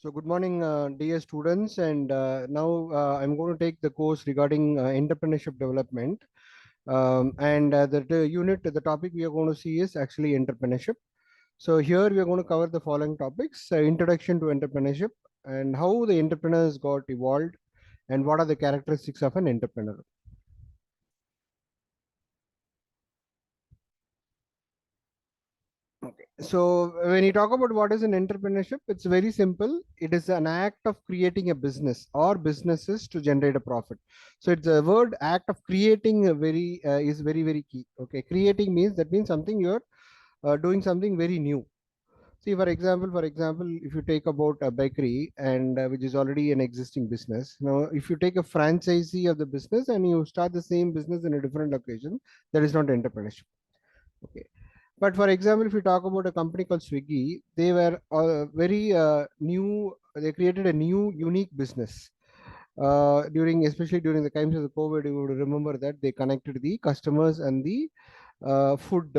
So good morning, dear students, and now I'm going to take the course regarding entrepreneurship development. The topic we are going to see is actually entrepreneurship. So here we are going to cover the following topics: introduction to entrepreneurship, and how the entrepreneurs got evolved, and what are the characteristics of an entrepreneur. Okay. So when you talk about what is an entrepreneurship, it's very simple. It is an act of creating a business or businesses to generate a profit. So it's a word act of creating a very is very key. Okay, creating means that means something you're doing something very new. See, for example, if you take about a bakery and which is already an existing business. Now, if you take a franchisee of the business and you start the same business in a different location, that is not entrepreneurship. Okay. But for example, if you talk about a company called Swiggy, they were very new. They created a new, unique business especially during the times of the COVID. You would remember that they connected the customers and the food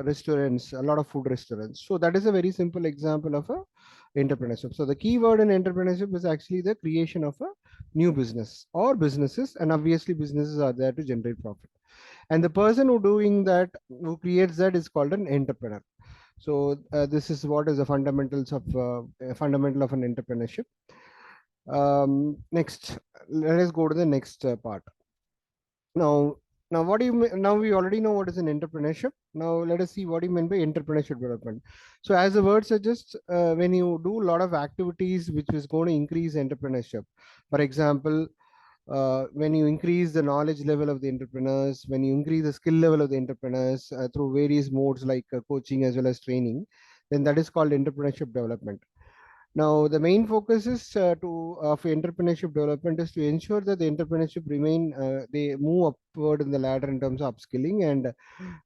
restaurants, a lot of food restaurants. So that is a very simple example of a entrepreneurship. So the key word in entrepreneurship is actually the creation of a new business or businesses, and obviously businesses are there to generate profit, and the person who creates that is called an entrepreneur. So this is what is the fundamental of an entrepreneurship. Next, let us go to the next part. Now now what do you now we already know what is an entrepreneurship. Now let us see what you mean by entrepreneurship development. So as the word suggests, when you do a lot of activities which is going to increase entrepreneurship. For example, when you increase the knowledge level of the entrepreneurs, when you increase the skill level of the entrepreneurs through various modes like coaching as well as training, then that is called entrepreneurship development. Now, the main focus is of entrepreneurship development is to ensure that the entrepreneurship they move upward in the ladder in terms of upskilling, and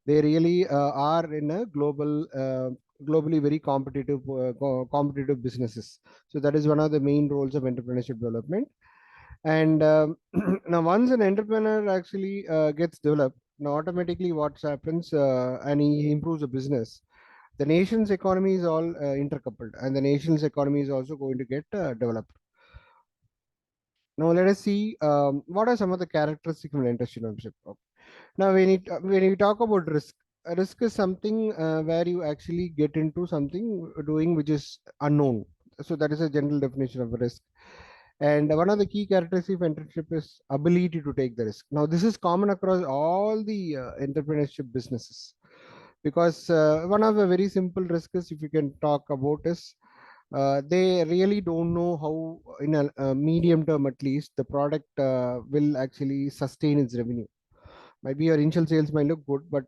they really are in a globally very competitive businesses. So that is one of the main roles of entrepreneurship development. And now, once an entrepreneur actually gets developed, now automatically what happens, and he improves the business, the nation's economy is all intercoupled, and the nation's economy is also going to get developed. Now, let us see what are some of the characteristics of an entrepreneurship. Okay. Now, when you talk about risk, a risk is something where you actually get into something doing which is unknown. So that is a general definition of a risk. And one of the key characteristics of entrepreneurship is ability to take the risk. Now, this is common across all the entrepreneurship businesses, because one of the very simple risks, if you can talk about, is they really don't know how, in a medium term at least, the product will actually sustain its revenue. Maybe your initial sales might look good, but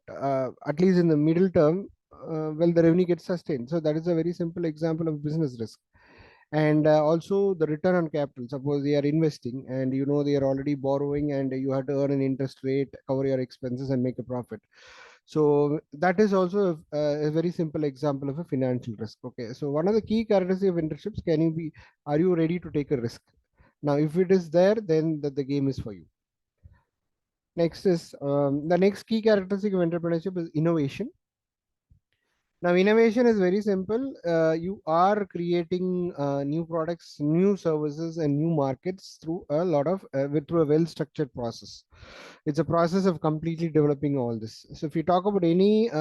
at least in the middle term, well, the revenue gets sustained. So that is a very simple example of business risk. And also the return on capital. Suppose they are investing and you know they are already borrowing, and you have to earn an interest rate, cover your expenses, and make a profit. So that is also a very simple example of a financial risk. Okay, so one of the key characteristics of internships, are you ready to take a risk? Now, if it is there, then the game is for you. Next is the next key characteristic of entrepreneurship is innovation. Now, innovation is very simple. You are creating new products, new services, and new markets through a well-structured process. It's a process of completely developing all this. So, if you talk about any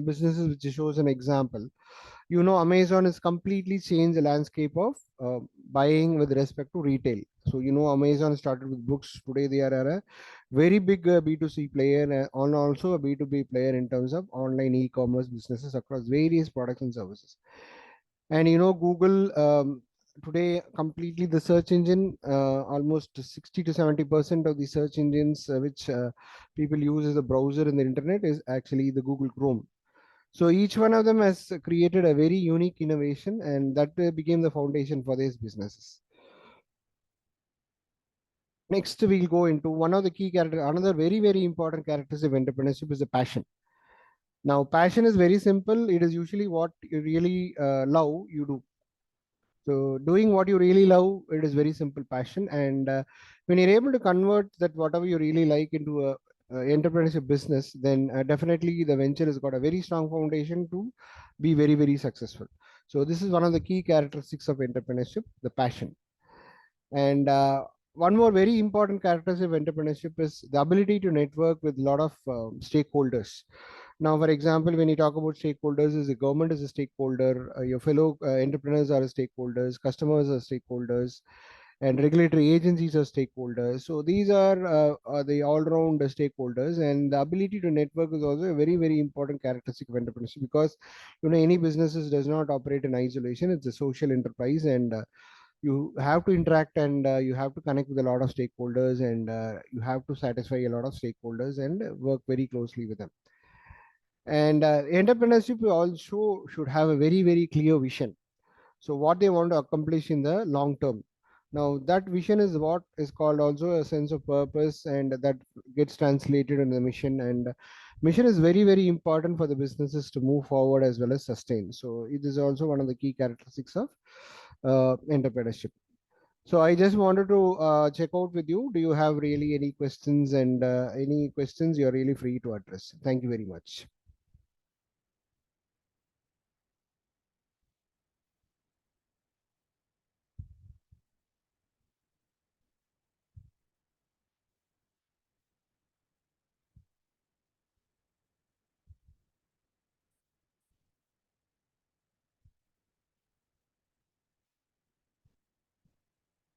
businesses which shows an example, you know, Amazon has completely changed the landscape of buying with respect to retail. So, you know, Amazon started with books. Today, they are a very big B2C player, and also a B2B player in terms of online e-commerce businesses across various products and services. And you know, Google today completely the search engine, almost 60 to 70% of the search engines which people use as a browser in the internet is actually the Google Chrome. So each one of them has created a very unique innovation, and that became the foundation for these businesses. Next, we'll go into one of the key characters. Another very important characteristic of entrepreneurship is the passion. Now, passion is very simple. It is usually what you really love, you do. So doing what you really love, it is very simple passion. And when you're able to convert that whatever you really like into a entrepreneurship business, then definitely the venture has got a very strong foundation to be very successful. So this is one of the key characteristics of entrepreneurship, the passion. And one more very important characteristic of entrepreneurship is the ability to network with a lot of stakeholders. Now, for example, when you talk about stakeholders, is the government is a stakeholder, your fellow entrepreneurs are stakeholders, customers are stakeholders, and regulatory agencies are stakeholders. So these are the all-round stakeholders, and the ability to network is also a very, very important characteristic of entrepreneurship, because any businesses does not operate in isolation. It's a social enterprise, and you have to interact, and you have to connect with a lot of stakeholders, and you have to satisfy a lot of stakeholders and work very closely with them. And entrepreneurship also should have a very, very clear vision, so what they want to accomplish in the long term. Now that vision is what is called also a sense of purpose, and that gets translated in the mission. And mission is very, very important for the businesses to move forward as well as sustain. So it is also one of the key characteristics of entrepreneurship. So I just wanted to check out with you, do you have really any questions? And any questions, you're really free to address. Thank you very much.